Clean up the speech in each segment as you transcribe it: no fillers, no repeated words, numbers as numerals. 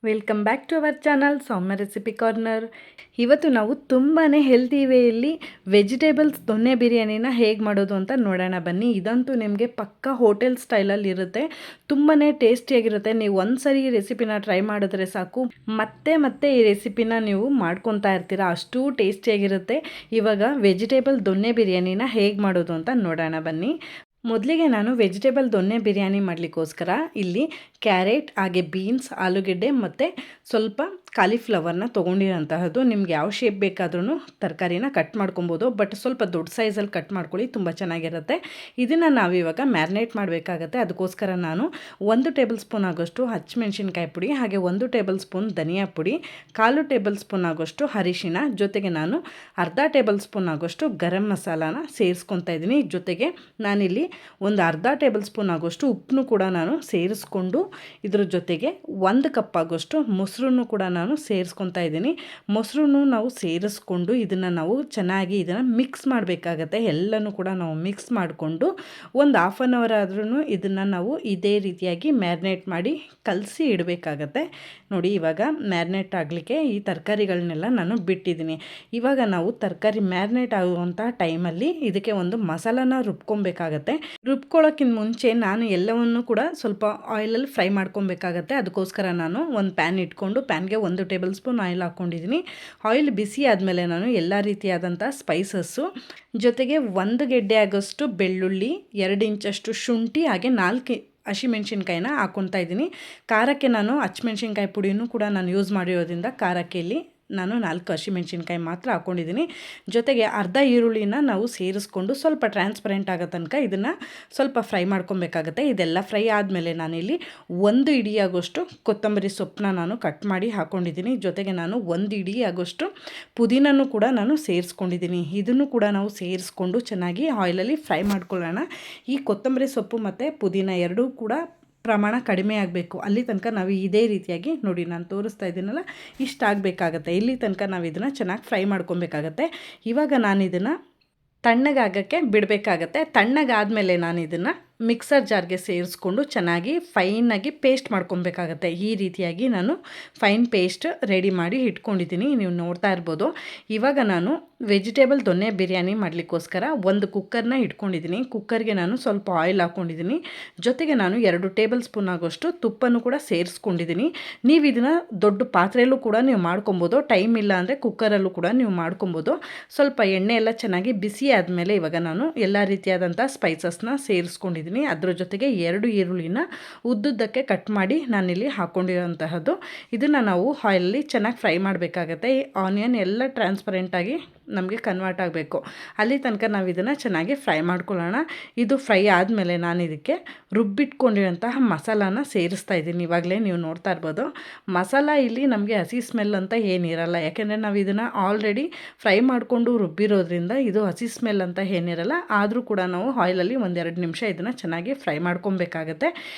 Welcome back to our channel Soumya recipe corner. ಇವತ್ತು ನಾವು ತುಂಬಾ ಹೆಲ್ತಿ ವೇಯಲ್ಲಿ ವೆಜಿಟೇಬಲ್ಸ್ ದೊನ್ನೆ ಬಿರಿಯಾನಿನ ಹೇಗೆ ಮಾಡೋದು ಅಂತ ನೋಡೋಣ ಬನ್ನಿ. ಇದಂತೂ ನಿಮಗೆ ಪಕ್ಕಾ ಹೋಟೆಲ್ ಸ್ಟೈಲಲ್ಲಿ ಇರುತ್ತೆ, ತುಂಬಾ ಟೇಸ್ಟಿಯಾಗಿರುತ್ತೆ. ನೀವು ಒಂದ್ಸರಿ ಈ ರೆಸಿಪಿನ ಟ್ರೈ ಮಾಡಿದ್ರೆ ಸಾಕು, ಮತ್ತೆ ಮತ್ತೆ ಈ ರೆಸಿಪಿನ ನೀವು ಮಾಡ್ಕೊತಾ ಇರ್ತೀರಾ, ಅಷ್ಟು ಟೇಸ್ಟಿಯಾಗಿರುತ್ತೆ. ಇವಾಗ ವೆಜಿಟೇಬಲ್ ದೊನ್ನೆ ಬಿರಿಯಾನಿನ ಹೇಗೆ ಮಾಡೋದು ಅಂತ ನೋಡೋಣ ಬನ್ನಿ. ಮೊದಲಿಗೆ ನಾನು ವೆಜಿಟೇಬಲ್ ದೊನ್ನೆ ಬಿರಿಯಾನಿ ಮಾಡಲಿಕ್ಕೋಸ್ಕರ ಇಲ್ಲಿ ಕ್ಯಾರೆಟ್, ಹಾಗೆ ಬೀನ್ಸ್, ಆಲೂಗೆಡ್ಡೆ ಮತ್ತು ಸ್ವಲ್ಪ ಕಾಲಿಫ್ಲವರ್ನ ತೊಗೊಂಡಿರೋಂತಹದ್ದು. ನಿಮ್ಗೆ ಯಾವ ಶೇಪ್ ಬೇಕಾದ್ರೂ ತರಕಾರಿನ ಕಟ್ ಮಾಡ್ಕೊಬೋದು, ಬಟ್ ಸ್ವಲ್ಪ ದೊಡ್ಡ ಸೈಜಲ್ಲಿ ಕಟ್ ಮಾಡ್ಕೊಳ್ಳಿ, ತುಂಬ ಚೆನ್ನಾಗಿರುತ್ತೆ. ಇದನ್ನು ನಾವಿವಾಗ ಮ್ಯಾರಿನೇಟ್ ಮಾಡಬೇಕಾಗತ್ತೆ. ಅದಕ್ಕೋಸ್ಕರ ನಾನು 1 ಟೇಬಲ್ ಸ್ಪೂನ್ ಆಗೋಷ್ಟು ಹಸಿಮೆಣ್ಸಿನ್ಕಾಯಿ ಪುಡಿ, ಹಾಗೆ 1 ಟೇಬಲ್ ಸ್ಪೂನ್ ಧನಿಯಾ ಪುಡಿ, 1/4 ಟೇಬಲ್ ಸ್ಪೂನ್ ಆಗೋಷ್ಟು ಅರಿಶಿನ, ಜೊತೆಗೆ ನಾನು ಅರ್ಧ ಟೇಬಲ್ ಸ್ಪೂನ್ ಆಗೋಷ್ಟು ಗರಂ ಮಸಾಲಾನ ಸೇರಿಸ್ಕೊತಾ ಇದ್ದೀನಿ. ಜೊತೆಗೆ ನಾನಿಲ್ಲಿ ಒಂದು ಅರ್ಧ ಟೇಬಲ್ ಸ್ಪೂನ್ ಆಗೋಷ್ಟು ಉಪ್ಪನ್ನು ಕೂಡ ನಾನು ಸೇರಿಸ್ಕೊಂಡು, ಇದ್ರ ಜೊತೆಗೆ 1 ಕಪ್ ಆಗೋಷ್ಟು ಮೊಸರನ್ನು ಕೂಡ ನಾನು ಸೇರಿಸ್ಕೊತಾ ಇದ್ದೀನಿ. ಮೊಸರನ್ನು ನಾವು ಸೇರಿಸ್ಕೊಂಡು ಇದನ್ನು ನಾವು ಚೆನ್ನಾಗಿ ಮಿಕ್ಸ್ ಮಾಡಬೇಕಾಗತ್ತೆ. ಎಲ್ಲನೂ ಕೂಡ ನಾವು ಮಿಕ್ಸ್ ಮಾಡಿಕೊಂಡು ಒಂದು ಹಾಫ್ ಆನ್ ಅವರ್ ಆದ್ರೂ ಇದನ್ನು ನಾವು ಇದೇ ರೀತಿಯಾಗಿ ಮ್ಯಾರಿನೇಟ್ ಮಾಡಿ ಕಲಸಿ ಇಡಬೇಕಾಗತ್ತೆ. ನೋಡಿ, ಇವಾಗ ಮ್ಯಾರಿನೇಟ್ ಆಗಲಿಕ್ಕೆ ಈ ತರಕಾರಿಗಳನ್ನೆಲ್ಲ ನಾನು ಬಿಟ್ಟಿದ್ದೀನಿ. ಇವಾಗ ನಾವು ತರಕಾರಿ ಮ್ಯಾರಿನೇಟ್ ಆಗುವಂಥ ಟೈಮಲ್ಲಿ ಇದಕ್ಕೆ ಒಂದು ಮಸಾಲಾನ ರುಬ್ಕೊಬೇಕಾಗತ್ತೆ. ರುಬ್ಕೊಳ್ಳೋಕ್ಕಿಂತ ಮುಂಚೆ ನಾನು ಎಲ್ಲವನ್ನು ಕೂಡ ಸ್ವಲ್ಪ ಆಯಿಲಲ್ಲಿ ಫ್ರೈ ಮಾಡ್ಕೊಬೇಕಾಗತ್ತೆ. ಅದಕ್ಕೋಸ್ಕರ ನಾನು ಒಂದು ಪ್ಯಾನ್ ಇಟ್ಕೊಂಡು ಪ್ಯಾನ್ಗೆ 1 ಟೇಬಲ್ ಸ್ಪೂನ್ ಆಯಿಲ್ ಹಾಕ್ಕೊಂಡಿದ್ದೀನಿ. ಆಯಿಲ್ ಬಿಸಿ ಆದಮೇಲೆ ನಾನು ಎಲ್ಲ ರೀತಿಯಾದಂಥ ಸ್ಪೈಸಸ್ಸು, ಜೊತೆಗೆ 1 ಗೆಡ್ಡೆ ಆಗೋಷ್ಟು ಬೆಳ್ಳುಳ್ಳಿ, 2 ಇಂಚಷ್ಟು ಶುಂಠಿ, ಹಾಗೆ 4 ಹಸಿಮೆಣ್ಸಿನ್ಕಾಯಿನ ಹಾಕ್ಕೊತಾ ಇದ್ದೀನಿ. ಖಾರಕ್ಕೆ ನಾನು ಹಸಿಮೆಣ್ಸಿನ್ಕಾಯಿ ಪುಡಿನೂ ಕೂಡ ನಾನು ಯೂಸ್ ಮಾಡಿರೋದ್ರಿಂದ ಖಾರಕ್ಕೆ ಇಲ್ಲಿ ನಾನು 4 ಹಸಿಮೆಣ್ಸಿನ್ಕಾಯಿ ಮಾತ್ರ ಹಾಕ್ಕೊಂಡಿದ್ದೀನಿ. ಜೊತೆಗೆ ಅರ್ಧ ಈರುಳ್ಳಿನ ನಾವು ಸೇರಿಸ್ಕೊಂಡು ಸ್ವಲ್ಪ ಟ್ರಾನ್ಸ್ಪರೆಂಟ್ ಆಗೋ ತನಕ ಇದನ್ನು ಸ್ವಲ್ಪ ಫ್ರೈ ಮಾಡ್ಕೊಬೇಕಾಗತ್ತೆ. ಇದೆಲ್ಲ ಫ್ರೈ ಆದಮೇಲೆ ನಾನಿಲ್ಲಿ 1 ಇಡಿ ಆಗೋಷ್ಟು ಕೊತ್ತಂಬರಿ ಸೊಪ್ಪನ್ನ ನಾನು ಕಟ್ ಮಾಡಿ ಹಾಕ್ಕೊಂಡಿದ್ದೀನಿ. ಜೊತೆಗೆ ನಾನು 1 ಇಡಿ ಆಗೋಷ್ಟು ಪುದೀನೂ ಕೂಡ ನಾನು ಸೇರಿಸ್ಕೊಂಡಿದ್ದೀನಿ. ಇದನ್ನು ಕೂಡ ನಾವು ಸೇರಿಸ್ಕೊಂಡು ಚೆನ್ನಾಗಿ ಆಯಿಲಲ್ಲಿ ಫ್ರೈ ಮಾಡ್ಕೊಳ್ಳೋಣ. ಈ ಕೊತ್ತಂಬರಿ ಸೊಪ್ಪು ಮತ್ತು ಪುದೀನ ಎರಡೂ ಕೂಡ ಪ್ರಮಾಣ ಕಡಿಮೆ ಆಗಬೇಕು. ಅಲ್ಲಿ ತನಕ ನಾವು ಇದೇ ರೀತಿಯಾಗಿ, ನೋಡಿ ನಾನು ತೋರಿಸ್ತಾ ಇದ್ದೀನಲ್ಲ, ಇಷ್ಟ ಆಗಬೇಕಾಗತ್ತೆ. ಇಲ್ಲಿ ತನಕ ನಾವು ಇದನ್ನು ಚೆನ್ನಾಗಿ ಫ್ರೈ ಮಾಡ್ಕೊಬೇಕಾಗತ್ತೆ. ಇವಾಗ ನಾನು ಇದನ್ನು ತಣ್ಣಗಾಗೋಕ್ಕೆ ಬಿಡಬೇಕಾಗತ್ತೆ. ತಣ್ಣಗಾದಮೇಲೆ ನಾನು ಇದನ್ನು ಮಿಕ್ಸರ್ ಜಾರ್ಗೆ ಸೇರಿಸ್ಕೊಂಡು ಚೆನ್ನಾಗಿ ಫೈನಾಗಿ ಪೇಸ್ಟ್ ಮಾಡ್ಕೊಬೇಕಾಗತ್ತೆ. ಈ ರೀತಿಯಾಗಿ ನಾನು ಫೈನ್ ಪೇಸ್ಟ್ ರೆಡಿ ಮಾಡಿ ಇಟ್ಕೊಂಡಿದ್ದೀನಿ, ನೀವು ನೋಡ್ತಾ ಇರ್ಬೋದು. ಇವಾಗ ನಾನು ವೆಜಿಟೇಬಲ್ ದೊನ್ನೆ ಬಿರಿಯಾನಿ ಮಾಡಲಿಕ್ಕೋಸ್ಕರ ಒಂದು ಕುಕ್ಕರ್ನ ಇಟ್ಕೊಂಡಿದ್ದೀನಿ. ಕುಕ್ಕರ್ಗೆ ನಾನು ಸ್ವಲ್ಪ ಆಯಿಲ್ ಹಾಕ್ಕೊಂಡಿದ್ದೀನಿ. ಜೊತೆಗೆ ನಾನು 2 ಟೇಬಲ್ ಸ್ಪೂನ್ ಆಗೋಷ್ಟು ತುಪ್ಪನೂ ಕೂಡ ಸೇರಿಸ್ಕೊಂಡಿದ್ದೀನಿ. ನೀವು ಇದನ್ನು ದೊಡ್ಡ ಪಾತ್ರೆಯಲ್ಲೂ ಕೂಡ ನೀವು ಮಾಡ್ಕೊಬೋದು, ಟೈಮ್ ಇಲ್ಲ ಅಂದರೆ ಕುಕ್ಕರಲ್ಲೂ ಕೂಡ ನೀವು ಮಾಡ್ಕೊಬೋದು. ಸ್ವಲ್ಪ ಎಣ್ಣೆ ಎಲ್ಲ ಚೆನ್ನಾಗಿ ಬಿಸಿ ಆದಮೇಲೆ ಇವಾಗ ನಾನು ಎಲ್ಲ ರೀತಿಯಾದಂಥ ಸ್ಪೈಸಸ್ನ ಸೇರಿಸ್ಕೊಂಡಿದ್ದೀನಿ. ಅದರ ಜೊತೆಗೆ 2 ಈರುಳ್ಳಿನ ಉದ್ದುದ್ದಕ್ಕೆ ಕಟ್ ಮಾಡಿ ನಾನಿಲ್ಲಿ ಹಾಕ್ಕೊಂಡಿರೋಂತಹದ್ದು. ಇದನ್ನು ನಾವು ಆಯಿಲಲ್ಲಿ ಚೆನ್ನಾಗಿ ಫ್ರೈ ಮಾಡಬೇಕಾಗತ್ತೆ. ಈ ಆನಿಯನ್ ಎಲ್ಲ ಟ್ರಾನ್ಸ್ಪರೆಂಟಾಗಿ ನಮಗೆ ಕನ್ವರ್ಟ್ ಆಗಬೇಕು, ಅಲ್ಲಿ ತನಕ ನಾವು ಇದನ್ನು ಚೆನ್ನಾಗಿ ಫ್ರೈ ಮಾಡ್ಕೊಳ್ಳೋಣ. ಇದು ಫ್ರೈ ಆದಮೇಲೆ ನಾನು ಇದಕ್ಕೆ ರುಬ್ಬಿಟ್ಕೊಂಡಿರೋಂತಹ ಮಸಾಲಾನ ಸೇರಿಸ್ತಾ ಇದ್ದೀನಿ. ಇವಾಗಲೇ ನೀವು ನೋಡ್ತಾ ಇರ್ಬೋದು, ಮಸಾಲ ಇಲ್ಲಿ ನಮಗೆ ಹಸಿ ಸ್ಮೆಲ್ ಅಂತ ಏನಿರಲ್ಲ, ಯಾಕೆಂದರೆ ನಾವು ಇದನ್ನು ಆಲ್ರೆಡಿ ಫ್ರೈ ಮಾಡಿಕೊಂಡು ರುಬ್ಬಿರೋದ್ರಿಂದ ಇದು ಹಸಿ ಸ್ಮೆಲ್ ಅಂತ ಏನಿರಲ್ಲ. ಆದರೂ ಕೂಡ ನಾವು ಆಯಿಲಲ್ಲಿ 1-2 ನಿಮಿಷ ಇದನ್ನು ಚೆನ್ನಾಗಿ ಫ್ರೈ ಮಾಡ್ಕೊಬೇಕಾಗತ್ತೆ.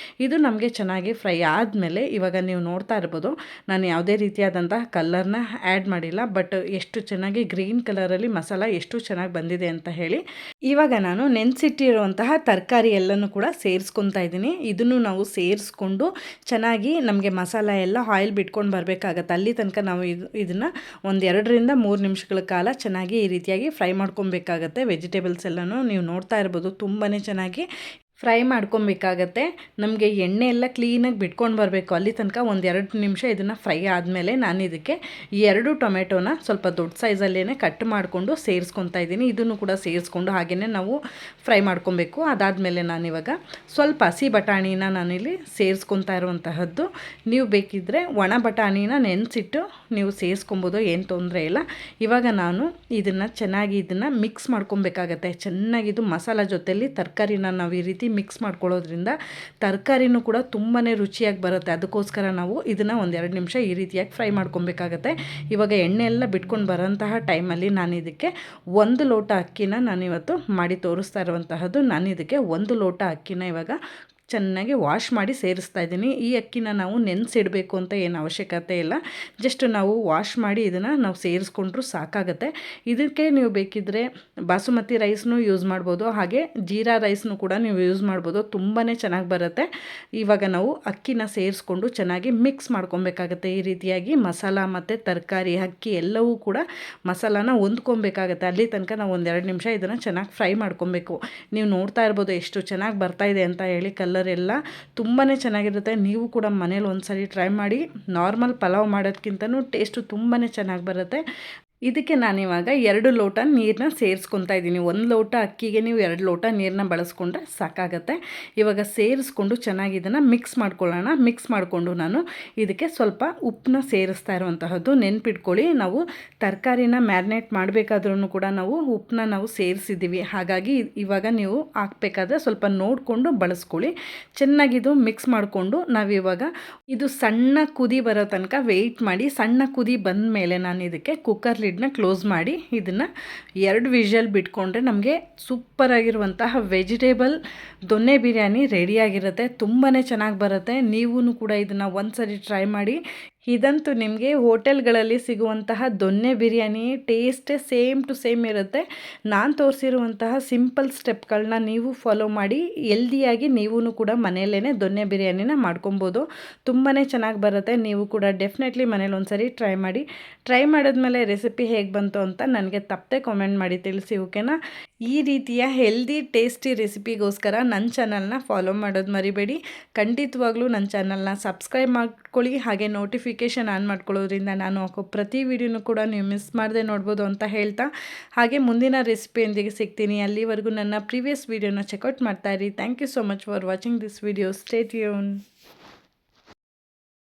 ಇದು ನಮಗೆ ಚೆನ್ನಾಗಿ ಫ್ರೈ ಆದಮೇಲೆ ಇವಾಗ ನೀವು ನೋಡ್ತಾ ಇರ್ಬೋದು, ನಾನು ಯಾವುದೇ ರೀತಿಯಾದಂತಹ ಕಲರ್ನ ಆ್ಯಡ್ ಮಾಡಿಲ್ಲ, ಬಟ್ ಎಷ್ಟು ಚೆನ್ನಾಗಿ ಗ್ರೀನ್ ಕಲರಲ್ಲಿ ಮಸಾಲ ಎಷ್ಟು ಚೆನ್ನಾಗಿ ಬಂದಿದೆ ಅಂತ ಹೇಳಿ. ಇವಾಗ ನಾನು ನೆನೆಸಿಟ್ಟಿರುವಂತಹ ತರಕಾರಿ ಎಲ್ಲನೂ ಕೂಡ ಸೇರಿಸ್ಕೊತಾ ಇದ್ದೀನಿ. ಇದನ್ನು ನಾವು ಸೇರಿಸ್ಕೊಂಡು ಚೆನ್ನಾಗಿ ನಮಗೆ ಮಸಾಲ ಎಲ್ಲ ಆಯಿಲ್ ಬಿಟ್ಕೊಂಡು ಬರಬೇಕಾಗತ್ತೆ. ಅಲ್ಲಿ ತನಕ ನಾವು ಇದನ್ನು 1-2-3 ನಿಮಿಷಗಳ ಕಾಲ ಚೆನ್ನಾಗಿ ಈ ರೀತಿಯಾಗಿ ಫ್ರೈ ಮಾಡ್ಕೊಬೇಕಾಗತ್ತೆ. ವೆಜಿಟೇಬಲ್ಸ್ ಎಲ್ಲನೂ ನೀವು ನೋಡ್ತಾ ಇರ್ಬೋದು, ತುಂಬಾ ಚೆನ್ನಾಗಿ ಫ್ರೈ ಮಾಡ್ಕೊಬೇಕಾಗತ್ತೆ. ನಮಗೆ ಎಣ್ಣೆ ಎಲ್ಲ ಕ್ಲೀನಾಗಿ ಬಿಟ್ಕೊಂಡು ಬರಬೇಕು. ಅಲ್ಲಿ ತನಕ 1-2 ನಿಮಿಷ ಇದನ್ನು ಫ್ರೈ ಆದಮೇಲೆ ನಾನು ಇದಕ್ಕೆ 2 ಟೊಮೆಟೊನ ಸ್ವಲ್ಪ ದೊಡ್ಡ ಸೈಜಲ್ಲೇ ಕಟ್ ಮಾಡಿಕೊಂಡು ಸೇರಿಸ್ಕೊತಾ ಇದ್ದೀನಿ. ಇದನ್ನು ಕೂಡ ಸೇರಿಸ್ಕೊಂಡು ಹಾಗೆಯೇ ನಾವು ಫ್ರೈ ಮಾಡ್ಕೊಬೇಕು. ಅದಾದಮೇಲೆ ನಾನಿವಾಗ ಸ್ವಲ್ಪ ಹಸಿ ಬಟಾಣಿನ ನಾನಿಲ್ಲಿ ಸೇರಿಸ್ಕೊತಾ ಇರುವಂತಹದ್ದು. ನೀವು ಬೇಕಿದ್ದರೆ ಒಣ ಬಟಾಣಿನ ನೆನೆಸಿಟ್ಟು ನೀವು ಸೇರಿಸ್ಕೊಬೋದು, ಏನು ತೊಂದರೆ ಇಲ್ಲ. ಇವಾಗ ನಾನು ಇದನ್ನು ಚೆನ್ನಾಗಿ ಮಿಕ್ಸ್ ಮಾಡ್ಕೊಬೇಕಾಗತ್ತೆ. ಚೆನ್ನಾಗಿದು ಮಸಾಲ ಜೊತೆಯಲ್ಲಿ ತರಕಾರಿನ ನಾವು ಈ ರೀತಿ ಮಿಕ್ಸ್ ಮಾಡ್ಕೊಳ್ಳೋದ್ರಿಂದ ತರಕಾರಿನೂ ಕೂಡ ತುಂಬಾ ರುಚಿಯಾಗಿ ಬರುತ್ತೆ. ಅದಕ್ಕೋಸ್ಕರ ನಾವು ಇದನ್ನು 1-2 ನಿಮಿಷ ಈ ರೀತಿಯಾಗಿ ಫ್ರೈ ಮಾಡ್ಕೊಬೇಕಾಗತ್ತೆ. ಇವಾಗ ಎಣ್ಣೆ ಎಲ್ಲ ಬಿಟ್ಕೊಂಡು ಬರೋಂತಹ ಟೈಮಲ್ಲಿ ನಾನು ಇದಕ್ಕೆ 1 ಲೋಟ ಅಕ್ಕಿನ ನಾನಿವತ್ತು ಮಾಡಿ ತೋರಿಸ್ತಾ ಇರುವಂತಹದ್ದು. ನಾನು ಇದಕ್ಕೆ 1 ಲೋಟ ಅಕ್ಕಿನ ಇವಾಗ ಚೆನ್ನಾಗಿ ವಾಶ್ ಮಾಡಿ ಸೇರಿಸ್ತಾ ಇದ್ದೀನಿ. ಈ ಅಕ್ಕಿನ ನಾವು ನೆನೆಸಿಡಬೇಕು ಅಂತ ಏನು ಅವಶ್ಯಕತೆ ಇಲ್ಲ, ಜಸ್ಟ್ ನಾವು ವಾಶ್ ಮಾಡಿ ಇದನ್ನು ನಾವು ಸೇರಿಸ್ಕೊಂಡ್ರೂ ಸಾಕಾಗುತ್ತೆ. ಇದಕ್ಕೆ ನೀವು ಬೇಕಿದ್ದರೆ ಬಾಸುಮತಿ ರೈಸ್ನೂ ಯೂಸ್ ಮಾಡ್ಬೋದು, ಹಾಗೆ ಜೀರಾ ರೈಸ್ನೂ ಕೂಡ ನೀವು ಯೂಸ್ ಮಾಡ್ಬೋದು, ತುಂಬಾ ಚೆನ್ನಾಗಿ ಬರುತ್ತೆ. ಇವಾಗ ನಾವು ಅಕ್ಕಿನ ಸೇರಿಸ್ಕೊಂಡು ಚೆನ್ನಾಗಿ ಮಿಕ್ಸ್ ಮಾಡ್ಕೊಬೇಕಾಗತ್ತೆ. ಈ ರೀತಿಯಾಗಿ ಮಸಾಲ ಮತ್ತು ತರಕಾರಿ ಅಕ್ಕಿ ಎಲ್ಲವೂ ಕೂಡ ಮಸಾಲಾನ ಹೊಂದ್ಕೊಬೇಕಾಗತ್ತೆ. ಅಲ್ಲಿ ತನಕ ನಾವು 1-2 ನಿಮಿಷ ಇದನ್ನು ಚೆನ್ನಾಗಿ ಫ್ರೈ ಮಾಡ್ಕೊಬೇಕು. ನೀವು ನೋಡ್ತಾ ಇರ್ಬೋದು ಎಷ್ಟು ಚೆನ್ನಾಗಿ ಬರ್ತಾಯಿದೆ ಅಂತ ಹೇಳಿ. ಕಲರ್ ಎಲ್ಲ ತುಂಬಾ ಚೆನ್ನಾಗಿರುತ್ತೆ. ನೀವು ಕೂಡ ಮನೇಲಿ ಒಂದ್ಸರಿ ಟ್ರೈ ಮಾಡಿ. ನಾರ್ಮಲ್ ಪಲಾವ್ ಮಾಡೋದಕ್ಕಿಂತನೂ ಟೇಸ್ಟು ತುಂಬಾ ಚೆನ್ನಾಗಿ ಬರುತ್ತೆ. ಇದಕ್ಕೆ ನಾನಿವಾಗ 2 ಲೋಟ ನೀರನ್ನ ಸೇರಿಸ್ಕೊತಾ ಇದ್ದೀನಿ. 1 ಲೋಟ ಅಕ್ಕಿಗೆ ನೀವು 2 ಲೋಟ ನೀರನ್ನ ಬಳಸ್ಕೊಂಡ್ರೆ ಸಾಕಾಗತ್ತೆ. ಇವಾಗ ಸೇರಿಸ್ಕೊಂಡು ಚೆನ್ನಾಗಿ ಇದನ್ನು ಮಿಕ್ಸ್ ಮಾಡ್ಕೊಳ್ಳೋಣ. ಮಿಕ್ಸ್ ಮಾಡಿಕೊಂಡು ನಾನು ಇದಕ್ಕೆ ಸ್ವಲ್ಪ ಉಪ್ಪನ್ನ ಸೇರಿಸ್ತಾ ಇರುವಂತಹದ್ದು. ನೆನ್ಪಿಟ್ಕೊಳ್ಳಿ, ನಾವು ತರಕಾರಿನ ಮ್ಯಾರಿನೇಟ್ ಮಾಡಬೇಕಾದ್ರೂ ಕೂಡ ನಾವು ಉಪ್ಪನ್ನ ನಾವು ಸೇರಿಸಿದ್ದೀವಿ. ಹಾಗಾಗಿ ಇವಾಗ ನೀವು ಹಾಕಬೇಕಾದ್ರೆ ಸ್ವಲ್ಪ ನೋಡಿಕೊಂಡು ಬಳಸ್ಕೊಳ್ಳಿ. ಚೆನ್ನಾಗಿದು ಮಿಕ್ಸ್ ಮಾಡಿಕೊಂಡು ನಾವಿವಾಗ ಇದು ಸಣ್ಣ ಕುದಿ ಬರೋ ತನಕ ವೆಯ್ಟ್ ಮಾಡಿ. ಸಣ್ಣ ಕುದಿ ಬಂದ ಮೇಲೆ ನಾನು ಇದಕ್ಕೆ ಕುಕ್ಕರ್ ಲಿಡ್ನ ಕ್ಲೋಸ್ ಮಾಡಿ ಇದನ್ನು 2 ವಿಷಲ್ ಬಿಟ್ಕೊಂಡ್ರೆ ನಮಗೆ ಸೂಪರಾಗಿರುವಂತಹ ವೆಜಿಟೇಬಲ್ ದೊನ್ನೆ ಬಿರಿಯಾನಿ ರೆಡಿಯಾಗಿರುತ್ತೆ. ತುಂಬಾ ಚೆನ್ನಾಗಿ ಬರುತ್ತೆ. ನೀವೂ ಕೂಡ ಇದನ್ನು ಒಂದ್ಸರಿ ಟ್ರೈ ಮಾಡಿ. ಇದಂತೂ ನಿಮಗೆ ಹೋಟೆಲ್ಗಳಲ್ಲಿ ಸಿಗುವಂತಹ ದೊನ್ನೆ ಬಿರಿಯಾನಿ ಟೇಸ್ಟೇ ಸೇಮ್ ಟು ಸೇಮ್ ಇರುತ್ತೆ. ನಾನು ತೋರಿಸಿರುವಂತಹ ಸಿಂಪಲ್ ಸ್ಟೆಪ್ಗಳನ್ನ ನೀವು ಫಾಲೋ ಮಾಡಿ ಹೆಲ್ದಿಯಾಗಿ ನೀವೂ ಕೂಡ ಮನೆಯಲ್ಲೇ ದೊನ್ನೆ ಬಿರಿಯಾನಿನ ಮಾಡ್ಕೊಬೋದು. ತುಂಬಾ ಚೆನ್ನಾಗಿ ಬರುತ್ತೆ. ನೀವು ಕೂಡ ಡೆಫಿನೆಟ್ಲಿ ಮನೇಲಿ ಒಂದ್ಸರಿ ಟ್ರೈ ಮಾಡಿ. ಟ್ರೈ ಮಾಡಿದ್ಮೇಲೆ ರೆಸಿಪಿ ಹೇಗೆ ಬಂತು ಅಂತ ನನಗೆ ತಪ್ಪದೆ ಕಾಮೆಂಟ್ ಮಾಡಿ ತಿಳಿಸಿ, ಓಕೆನಾ? ಈ ರೀತಿಯ ಹೆಲ್ದಿ ಟೇಸ್ಟಿ ರೆಸಿಪಿಗೋಸ್ಕರ ನನ್ನ ಚಾನಲ್ನ ಫಾಲೋ ಮಾಡೋದು ಮರಿಬೇಡಿ. ಖಂಡಿತವಾಗ್ಲೂ ನನ್ನ ಚಾನಲ್ನ ಸಬ್ಸ್ಕ್ರೈಬ್ ಮಾಡ್ಕೊಳ್ಳಿ, ಹಾಗೆ ನೋಟಿಫಿಕೇಷನ್ ಆನ್ ಮಾಡ್ಕೊಳ್ಳೋದ್ರಿಂದ ನಾನು ಹಾಕೋ ಪ್ರತಿ ವಿಡಿಯೋನೂ ಕೂಡ ನೀವು ಮಿಸ್ ಮಾಡದೆ ನೋಡ್ಬೋದು ಅಂತ ಹೇಳ್ತಾ, ಹಾಗೆ ಮುಂದಿನ ರೆಸಿಪಿಯೊಂದಿಗೆ ಸಿಗ್ತೀನಿ. ಅಲ್ಲಿವರೆಗೂ ನನ್ನ ಪ್ರೀವಿಯಸ್ ವಿಡಿಯೋನ ಚೆಕ್ಔಟ್ ಮಾಡ್ತಾ ಇರಿ. Thank you so much for watching this video. Stay tune.